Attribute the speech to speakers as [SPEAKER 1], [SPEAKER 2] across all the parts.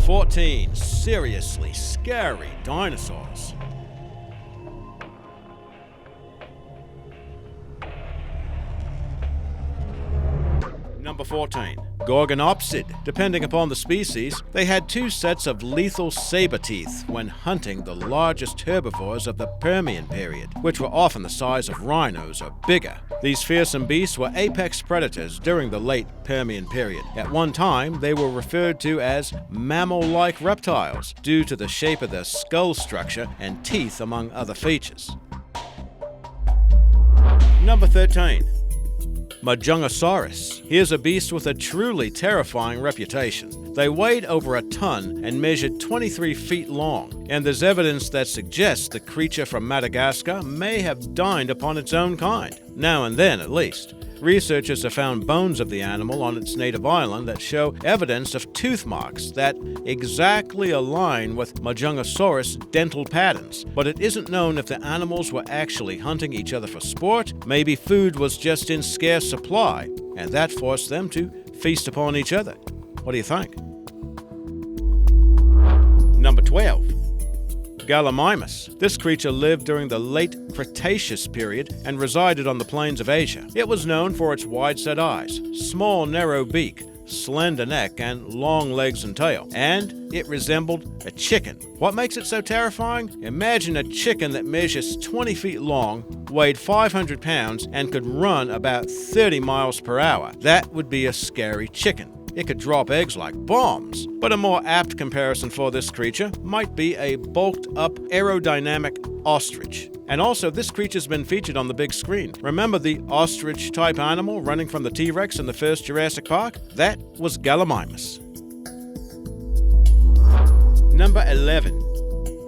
[SPEAKER 1] 14. Seriously Scary Dinosaurs. Number 14. GORGONOPSID. Depending upon the species, they had two sets of lethal saber teeth when hunting the largest herbivores of the Permian period, which were often the size of rhinos or bigger. These fearsome beasts were apex predators during the late Permian period. At one time, they were referred to as mammal-like reptiles due to the shape of their skull structure and teeth, among other features. Number 13. MAJUNGASAURUS. Here's a beast with a truly terrifying reputation. They weighed over a ton and measured 23 feet long, and there's evidence that suggests the creature from Madagascar may have dined upon its own kind, now and then at least. Researchers have found bones of the animal on its native island that show evidence of tooth marks that exactly align with Majungasaurus' dental patterns, but it isn't known if the animals were actually hunting each other for sport. Maybe food was just in scarce supply, and that forced them to feast upon each other. What do you think? Number 12. GALLIMIMUS. This creature lived during the late Cretaceous period and resided on the plains of Asia. It was known for its wide-set eyes, small narrow beak, slender neck, and long legs and tail, and it resembled a chicken. What makes it so terrifying? Imagine a chicken that measures 20 feet long, weighed 500 pounds, and could run about 30 miles per hour. That would be a scary chicken. It could drop eggs like bombs. But a more apt comparison for this creature might be a bulked-up aerodynamic ostrich. And also, this creature's been featured on the big screen. Remember the ostrich-type animal running from the T-Rex in the first Jurassic Park? That was GALLIMIMUS. Number 11.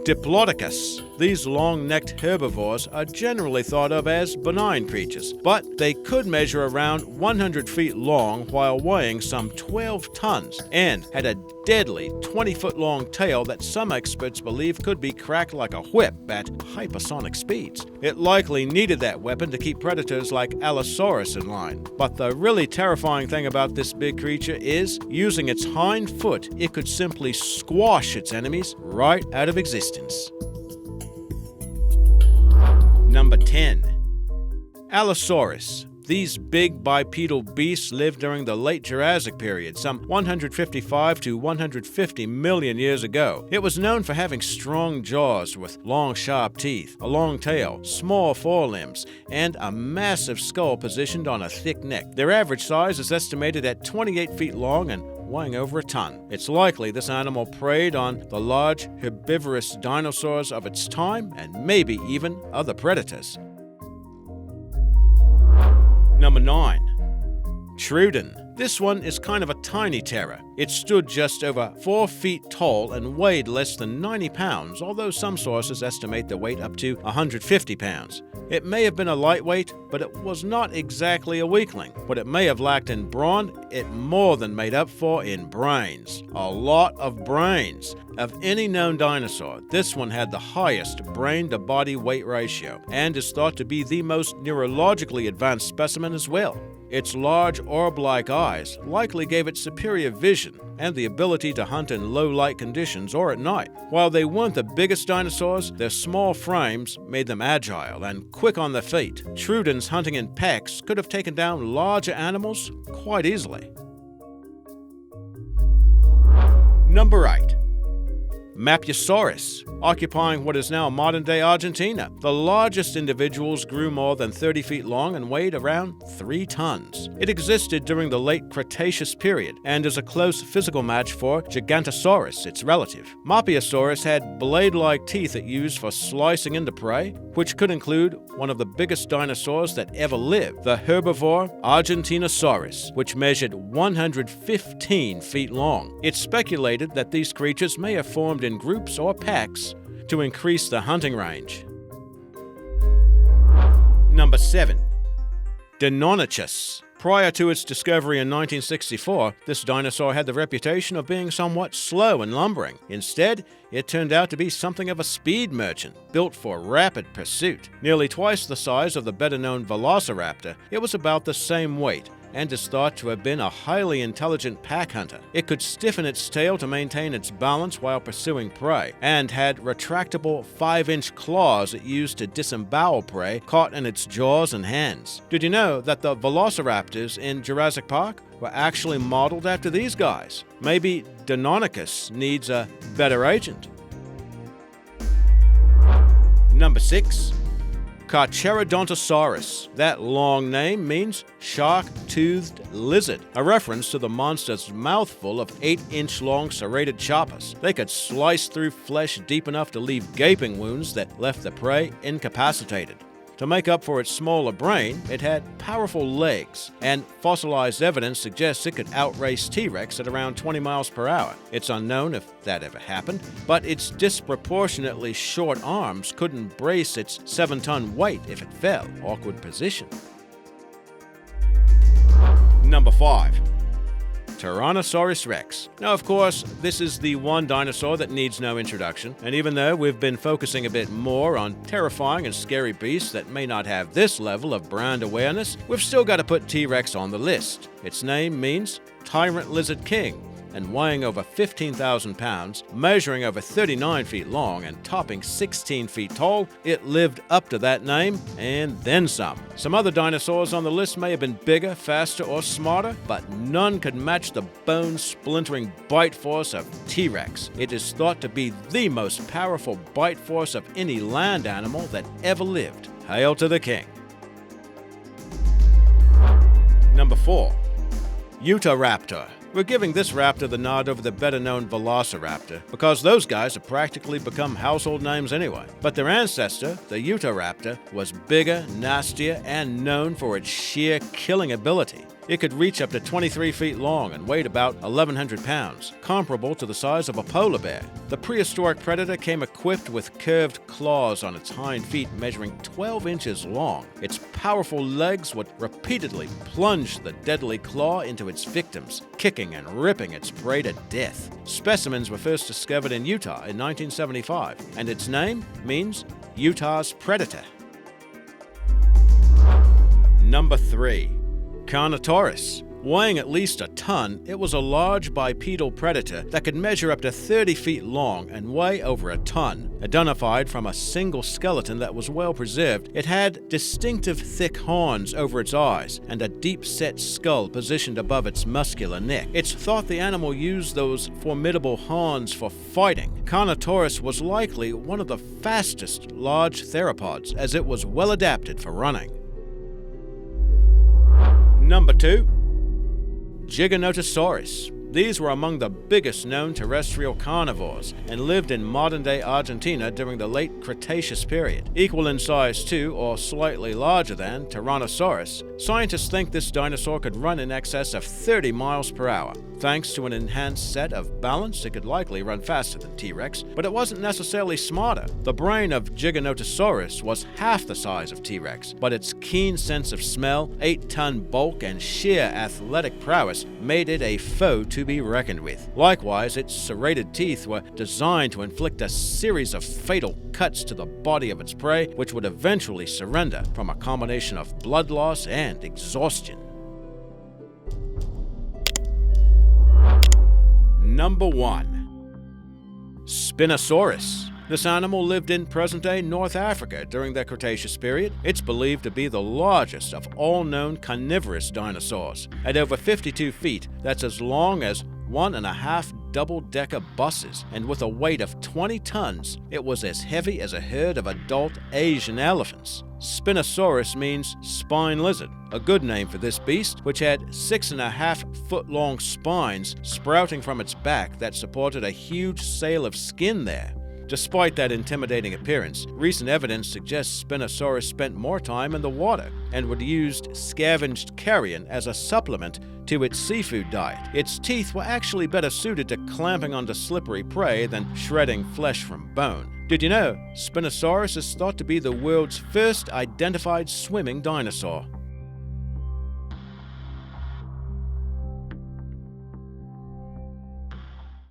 [SPEAKER 1] DIPLODOCUS. These long-necked herbivores are generally thought of as benign creatures, but they could measure around 100 feet long while weighing some 12 tons and had a deadly 20-foot-long tail that some experts believe could be cracked like a whip at hypersonic speeds. It likely needed that weapon to keep predators like ALLOSAURUS in line. But the really terrifying thing about this big creature is, using its hind foot, it could simply squash its enemies right out of existence. Number 10. ALLOSAURUS. These big bipedal beasts lived during the late Jurassic period, some 155 to 150 million years ago. It was known for having strong jaws with long, sharp teeth, a long tail, small forelimbs, and a massive skull positioned on a thick neck. Their average size is estimated at 28 feet long and weighing over a ton. It's likely this animal preyed on the large herbivorous dinosaurs of its time and maybe even other predators. Number 9. TROODON. This one is kind of a tiny terror. It stood just over 4 feet tall and weighed less than 90 pounds, although some sources estimate the weight up to 150 pounds. It may have been a lightweight, but it was not exactly a weakling. What it may have lacked in brawn, it more than made up for in brains. A lot of brains. Of any known dinosaur, this one had the highest brain-to-body weight ratio and is thought to be the most neurologically advanced specimen as well. Its large orb-like eyes likely gave it superior vision and the ability to hunt in low-light conditions or at night. While they weren't the biggest dinosaurs, their small frames made them agile and quick on their feet. TROODONs hunting in packs could have taken down larger animals quite easily. Number 8. Mapusaurus, occupying what is now modern-day Argentina. The largest individuals grew more than 30 feet long and weighed around 3 tons. It existed during the late Cretaceous period and is a close physical match for Giganotosaurus, its relative. Mapusaurus had blade-like teeth it used for slicing into prey, which could include one of the biggest dinosaurs that ever lived, the herbivore Argentinosaurus, which measured 115 feet long. It's speculated that these creatures may have formed in groups or packs to increase the hunting range. Number 7. DEINONYCHUS. Prior to its discovery in 1964, this dinosaur had the reputation of being somewhat slow and lumbering. Instead, it turned out to be something of a speed merchant, built for rapid pursuit. Nearly twice the size of the better-known Velociraptor, it was about the same weight, and is thought to have been a highly intelligent pack hunter. It could stiffen its tail to maintain its balance while pursuing prey, and had retractable 5-inch claws it used to disembowel prey caught in its jaws and hands. Did you know that the velociraptors in Jurassic Park were actually modeled after these guys? Maybe DEINONYCHUS needs a better agent. Number 6. Carcharodontosaurus. That long name means shark-toothed lizard, a reference to the monster's mouthful of 8-inch long serrated choppers. They could slice through flesh deep enough to leave gaping wounds that left the prey incapacitated. To make up for its smaller brain, it had powerful legs, and fossilized evidence suggests it could outrace T-Rex at around 20 miles per hour. It's unknown if that ever happened, but its disproportionately short arms couldn't brace its 7-ton weight if it fell. Awkward position. Number 5. Tyrannosaurus rex. Now, of course, this is the one dinosaur that needs no introduction, and even though we've been focusing a bit more on terrifying and scary beasts that may not have this level of brand awareness, we've still got to put T-Rex on the list. Its name means Tyrant Lizard King, and weighing over 15,000 pounds, measuring over 39 feet long, and topping 16 feet tall, it lived up to that name and then some. Some other dinosaurs on the list may have been bigger, faster, or smarter, but none could match the bone-splintering bite force of T-Rex. It is thought to be the most powerful bite force of any land animal that ever lived. Hail to the king. Number 4. Utahraptor. We're giving this raptor the nod over the better-known velociraptor because those guys have practically become household names anyway. But their ancestor, the Utahraptor, was bigger, nastier, and known for its sheer killing ability. It could reach up to 23 feet long and weighed about 1,100 pounds, comparable to the size of a polar bear. The prehistoric predator came equipped with curved claws on its hind feet measuring 12 inches long. Its powerful legs would repeatedly plunge the deadly claw into its victims, kicking and ripping its prey to death. Specimens were first discovered in Utah in 1975, and its name means Utah's predator. Number 3. CARNOTAURUS. Weighing at least a ton, it was a large bipedal predator that could measure up to 30 feet long and weigh over a ton. Identified from a single skeleton that was well preserved, it had distinctive thick horns over its eyes and a deep-set skull positioned above its muscular neck. It's thought the animal used those formidable horns for fighting. CARNOTAURUS was likely one of the fastest large theropods, as it was well adapted for running. Number 2. Giganotosaurus. These were among the biggest known terrestrial carnivores and lived in modern-day Argentina during the late Cretaceous period. Equal in size to, or slightly larger than, Tyrannosaurus, scientists think this dinosaur could run in excess of 30 miles per hour. Thanks to an enhanced set of balance, it could likely run faster than T-Rex, but it wasn't necessarily smarter. The brain of Giganotosaurus was half the size of T-Rex, but its keen sense of smell, 8-ton bulk, and sheer athletic prowess made it a foe to be reckoned with. Likewise, its serrated teeth were designed to inflict a series of fatal cuts to the body of its prey, which would eventually surrender from a combination of blood loss and exhaustion. Number 1. Spinosaurus. This animal lived in present-day North Africa during the Cretaceous period. It's believed to be the largest of all known carnivorous dinosaurs. At over 52 feet, that's as long as 1.5 double-decker buses, and with a weight of 20 tons, it was as heavy as a herd of adult Asian elephants. Spinosaurus means spine lizard, a good name for this beast, which had 6.5-foot-long spines sprouting from its back that supported a huge sail of skin there. Despite that intimidating appearance, recent evidence suggests Spinosaurus spent more time in the water and would use scavenged carrion as a supplement to its seafood diet. Its teeth were actually better suited to clamping onto slippery prey than shredding flesh from bone. Did you know Spinosaurus is thought to be the world's first identified swimming dinosaur?